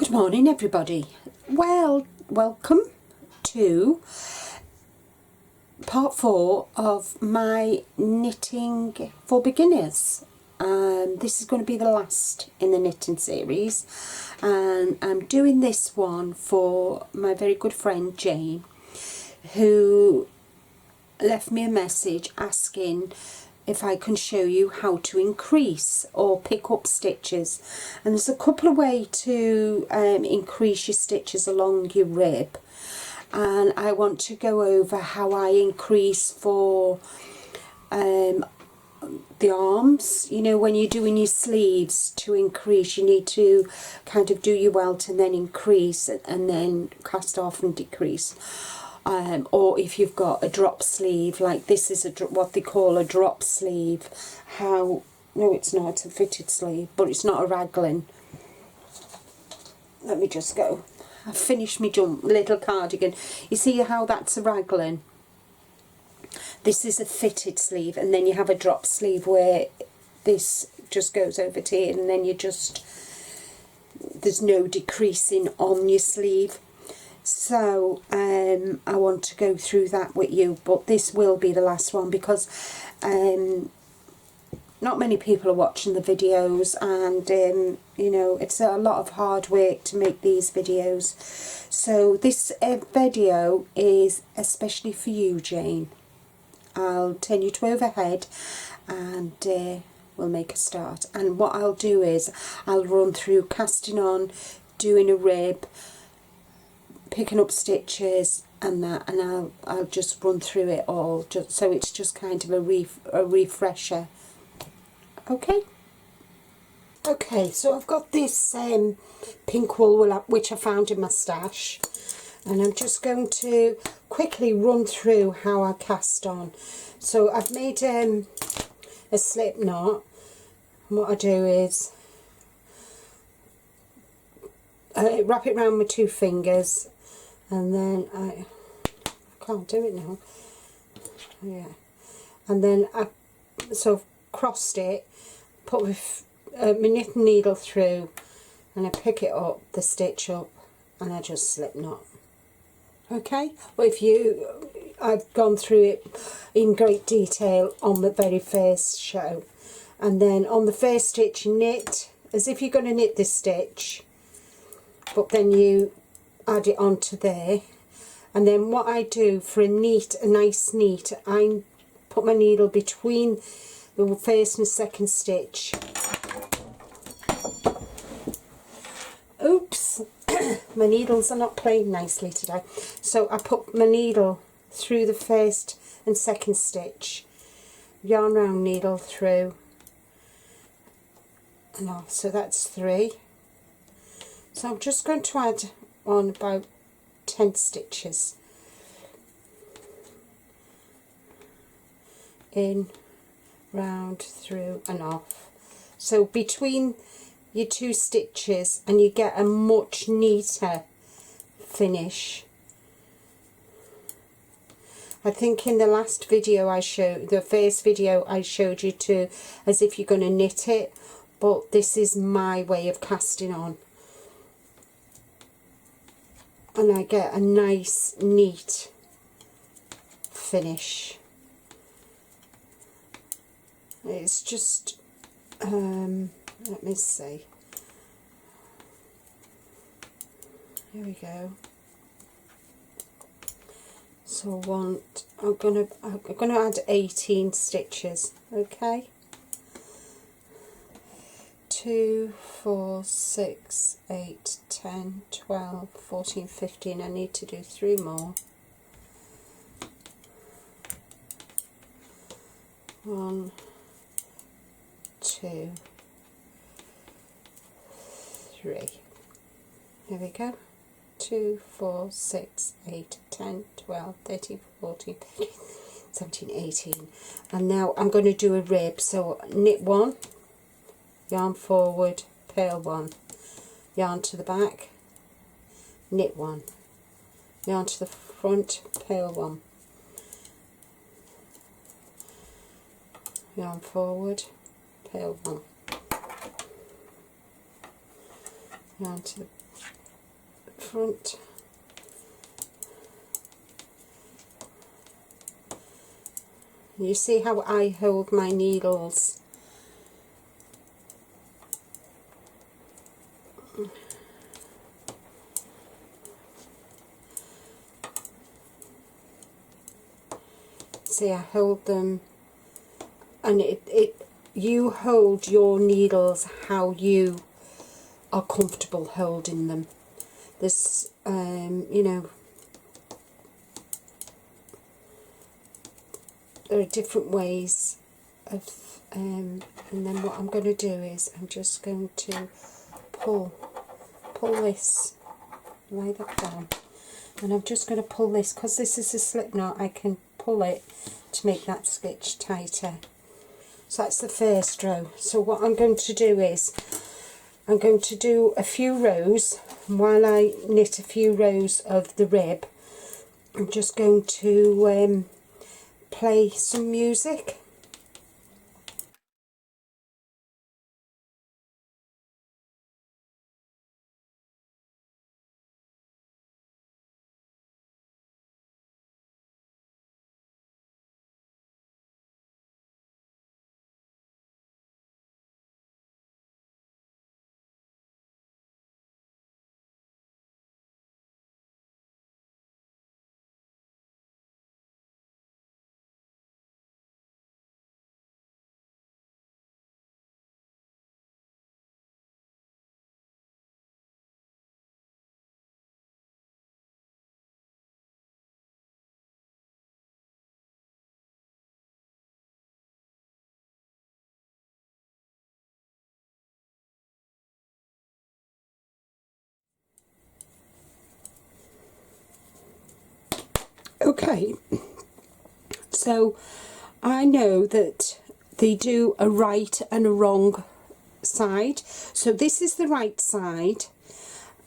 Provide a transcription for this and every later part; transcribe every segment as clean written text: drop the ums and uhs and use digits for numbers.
Good morning everybody. Well, welcome to part 4 of my knitting for beginners. This is going to be the last in the knitting series, and I'm doing this one for my very good friend Jane, who left me a message asking if I can show you how to increase or pick up stitches. And there's a couple of ways to increase your stitches along your rib, and I want to go over how I increase for the arms. You know, when you're doing your sleeves, to increase you need to kind of do your welt and then increase and then cast off and decrease. Or if you've got a drop sleeve, like this is what they call a drop sleeve. No, it's not, it's a fitted sleeve, but it's not a raglan. Let me just go. I've finished my little cardigan. You see how that's a raglan? This is a fitted sleeve, and then you have a drop sleeve where this just goes over to here, and then there's no decreasing on your sleeve. So I want to go through that with you, but this will be the last one because not many people are watching the videos, and you know, it's a lot of hard work to make these videos. So this video is especially for you, Jane. I'll turn you to overhead and we'll make a start. And what I'll do is I'll run through casting on, doing a rib, picking up stitches and that, and I'll just run through it all, just so it's just kind of a refresher. Okay, so I've got this pink wool which I found in my stash, and I'm just going to quickly run through how I cast on. So I've made a slip knot, and what I do is wrap it around my 2 fingers, and then I can't do it now. Yeah, and then I sort of crossed it, put my knitting needle through, and I pick it up, the stitch up, and I just slip knot. Okay, well, I've gone through it in great detail on the very first show, and then on the first stitch you knit as if you're going to knit this stitch, but then you add it onto there. And then what I do for a nice neat, I put my needle between the first and second stitch. Oops, my needles are not playing nicely today. So I put my needle through the first and second stitch, yarn round needle through, and off. So that's 3. So I'm just going to add on about 10 stitches in, round, through and off. So between your 2 stitches, and you get a much neater finish. I think in the last video the first video I showed you to as if you're going to knit it, but this is my way of casting on, and I get a nice neat finish. It's just let me see, here we go. So I'm gonna add 18 stitches. Okay, 2, 4, 6, 8, 10, 12, 14, 15. I need to do 3 more. 1, 2, 3. Here we go. 2, 4, 6, 8, 10, 12, 13, 14, 15, 17, 18. And now I'm going to do a rib. So knit 1, yarn forward, purl 1, yarn to the back, knit 1, yarn to the front, purl 1, yarn forward, purl 1, yarn to the front. You see how I hold my needles? See, I hold them, and you hold your needles how you are comfortable holding them. There's, you know, there are different ways of, and then what I'm going to do is I'm just going to pull this right up down, and I'm just going to pull this, because this is a slip knot, I can pull it to make that stitch tighter. So that's the first row. So what I'm going to do is I'm going to do a few rows, and while I knit a few rows of the rib, I'm just going to play some music. Okay, so I know that they do a right and a wrong side. So this is the right side,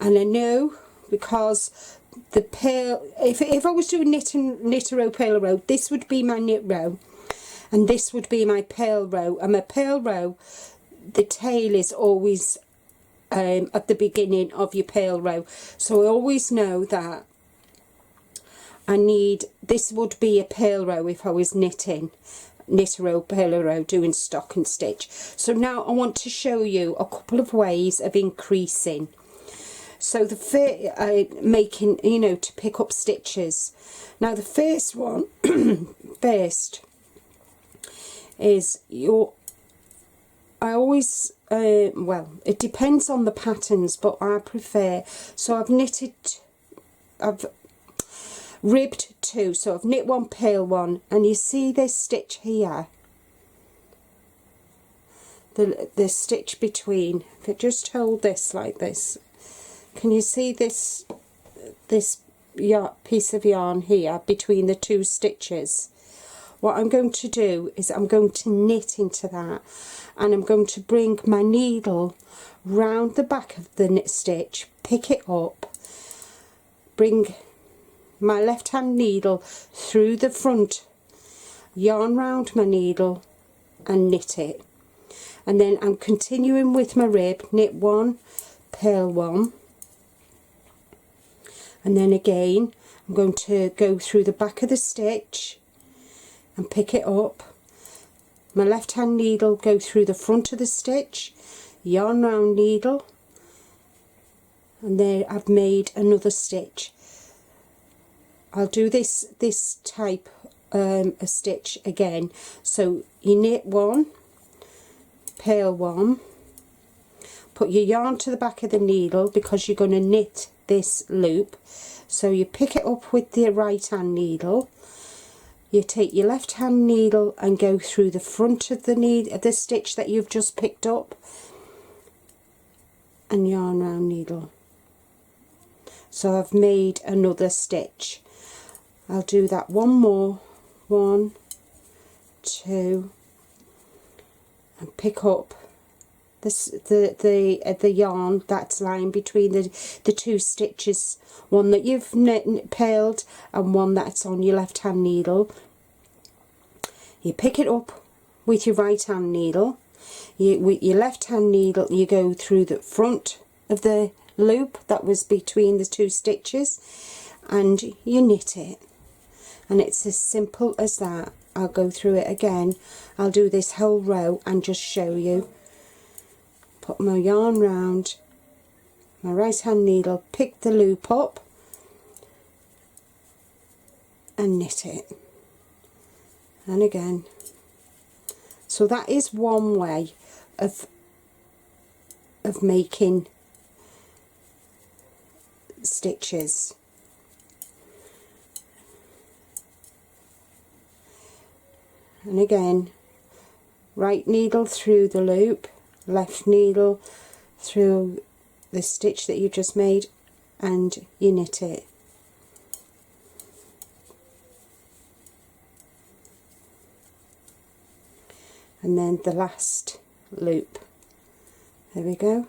and I know because the pearl, if I was doing knit a row, purl a row, this would be my knit row, and this would be my purl row. And my purl row, the tail is always at the beginning of your purl row. So I always know that I need, this would be a purl row if I was knit a row, purl a row, doing stock and stitch. So now I want to show you a couple of ways of increasing. So the first, making, you know, to pick up stitches. Now the first one, first is I always, well, it depends on the patterns, but I prefer, so I've ribbed two, so I've knit one, purl one, and you see this stitch here, the stitch between, if I just hold this like this, can you see this piece of yarn here between the two stitches? What I'm going to do is I'm going to knit into that, and I'm going to bring my needle round the back of the knit stitch, pick it up, bring my left hand needle through the front, yarn round my needle and knit it. And then I'm continuing with my rib, knit one, purl one, and then again I'm going to go through the back of the stitch and pick it up, my left hand needle, go through the front of the stitch, yarn round needle, and there I've made another stitch. I'll do this type of stitch again. So you knit one, purl one, put your yarn to the back of the needle because you're going to knit this loop. So you pick it up with the right hand needle, you take your left hand needle and go through the front of the stitch that you've just picked up, and yarn round needle. So I've made another stitch. I'll do that one more, 1, 2, and pick up the yarn that's lying between the two stitches, one that you've purled and one that's on your left hand needle. You pick it up with your right hand needle. With your left hand needle you go through the front of the loop that was between the 2 stitches, and you knit it. And it's as simple as that. I'll go through it again. I'll do this whole row and just show you. Put my yarn round my right hand needle, pick the loop up and knit it. And again. So that is one way of making stitches. And again, right needle through the loop, left needle through the stitch that you just made, and you knit it. And then the last loop. There we go.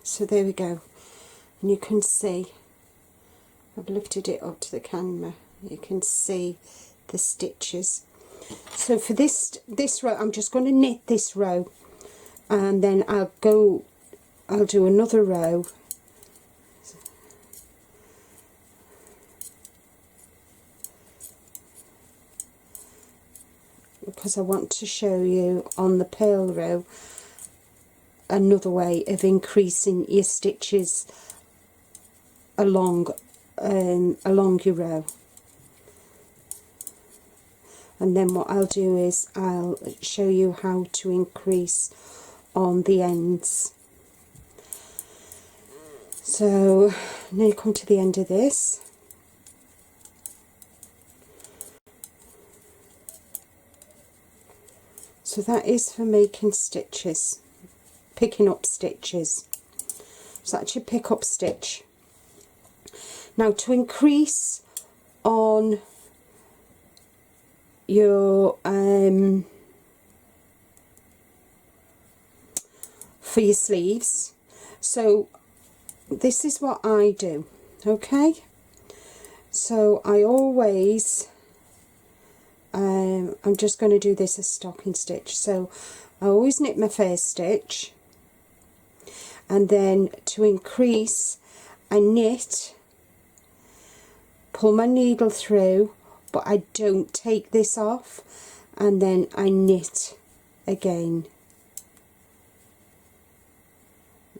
So there we go, and you can see, I've lifted it up to the camera, you can see the stitches. So for this row, I'm just going to knit this row, and then I'll do another row. Because I want to show you on the pearl row another way of increasing your stitches along your row. And then what I'll do is I'll show you how to increase on the ends. So now you come to the end of this. So that is for making stitches, picking up stitches. So that's your pick up stitch. Now to increase on your for your sleeves, so this is what I do, okay? So I always I'm just going to do this as stocking stitch. So I always knit my first stitch, and then to increase I knit, pull my needle through, but I don't take this off, and then I knit again.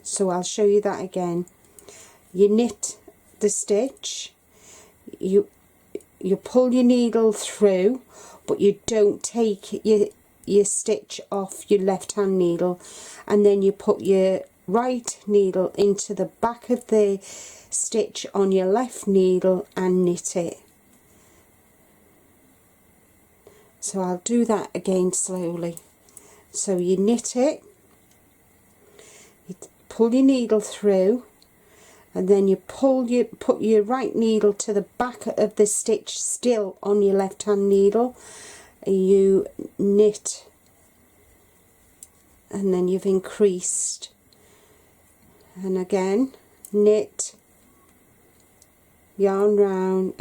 So I'll show you that again. You knit the stitch, you pull your needle through, but you don't take your stitch off your left hand needle, and then you put your right needle into the back of the stitch on your left needle and knit it. So I'll do that again slowly. So you knit it, you pull your needle through, and then you put your right needle to the back of the stitch still on your left hand needle, you knit, and then you've increased, and again knit, yarn round,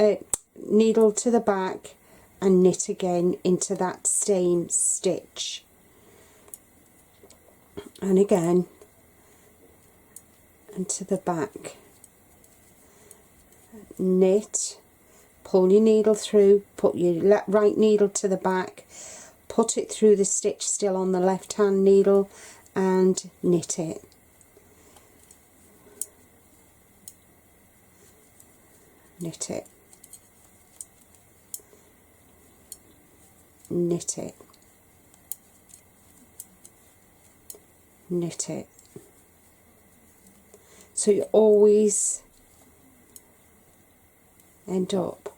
needle to the back, and knit again into that same stitch, and again and to the back, knit, pull your needle through, put your right needle to the back, put it through the stitch still on the left hand needle, and knit it. Knit it. Knit it. Knit it. So you always end up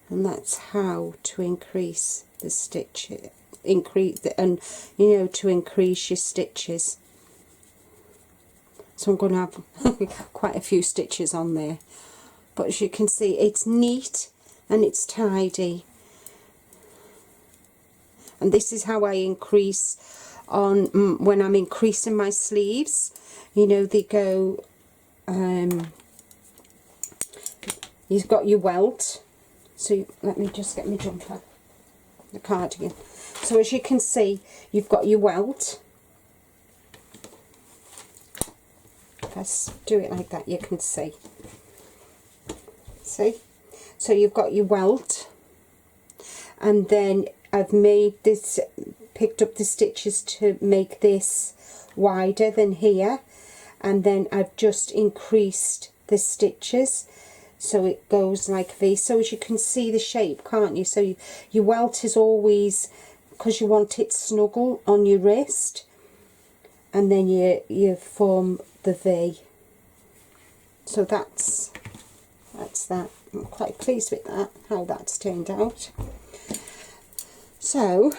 and that's how to increase the stitch, and you know, to increase your stitches. So I'm going to have quite a few stitches on there, but as you can see, it's neat and it's tidy. and this is how I increase on when I'm increasing my sleeves. You know, they go, you've got your welt. So let me just get my jumper, the cardigan. So as you can see, you've got your welt. If I do it like that, you can see. See? So you've got your welt, and then I've made this, picked up the stitches to make this wider than here, and then I've just increased the stitches so it goes like this. So as you can see the shape, can't you? So your welt is always, because you want it snuggle on your wrist, and then you form the V. So that's that. I'm quite pleased with that, how that's turned out. So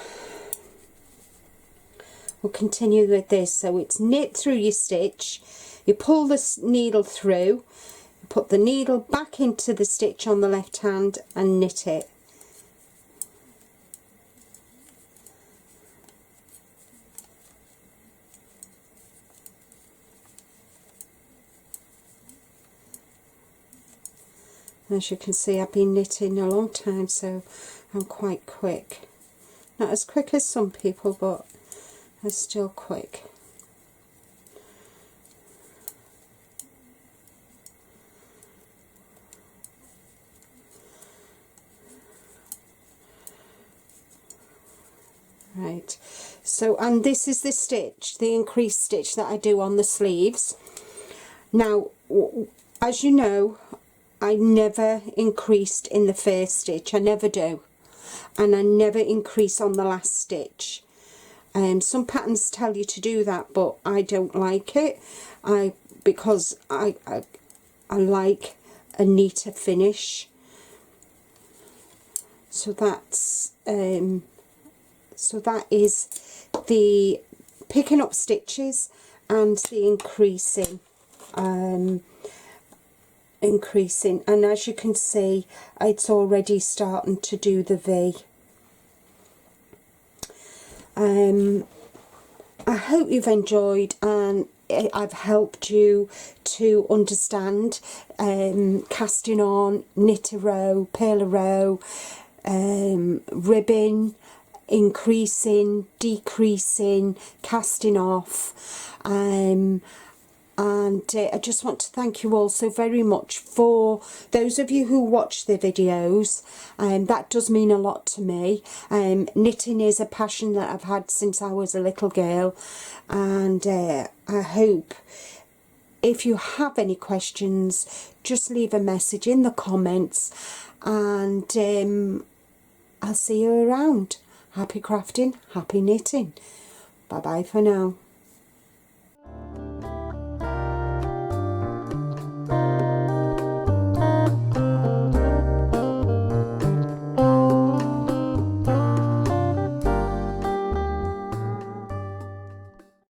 we'll continue with this. So it's knit through your stitch, you pull the needle through, you put the needle back into the stitch on the left hand and knit it. As you can see, I've been knitting a long time, so I'm quite quick. Not as quick as some people, but I'm still quick. Right, so, and this is the stitch, the increased stitch that I do on the sleeves. Now, as you know, I never increased in the first stitch, I never do, and I never increase on the last stitch. Some patterns tell you to do that, but I don't like it, because I like a neater finish. So that's so that is the picking up stitches and the increasing. And as you can see, it's already starting to do the V. I hope you've enjoyed, and I've helped you to understand casting on, knit a row, purl a row, ribbing, increasing, decreasing, casting off, and I just want to thank you all so very much for those of you who watch the videos. That does mean a lot to me. Knitting is a passion that I've had since I was a little girl, and I hope if you have any questions, just leave a message in the comments, and I'll see you around. Happy crafting, happy knitting. Bye bye for now.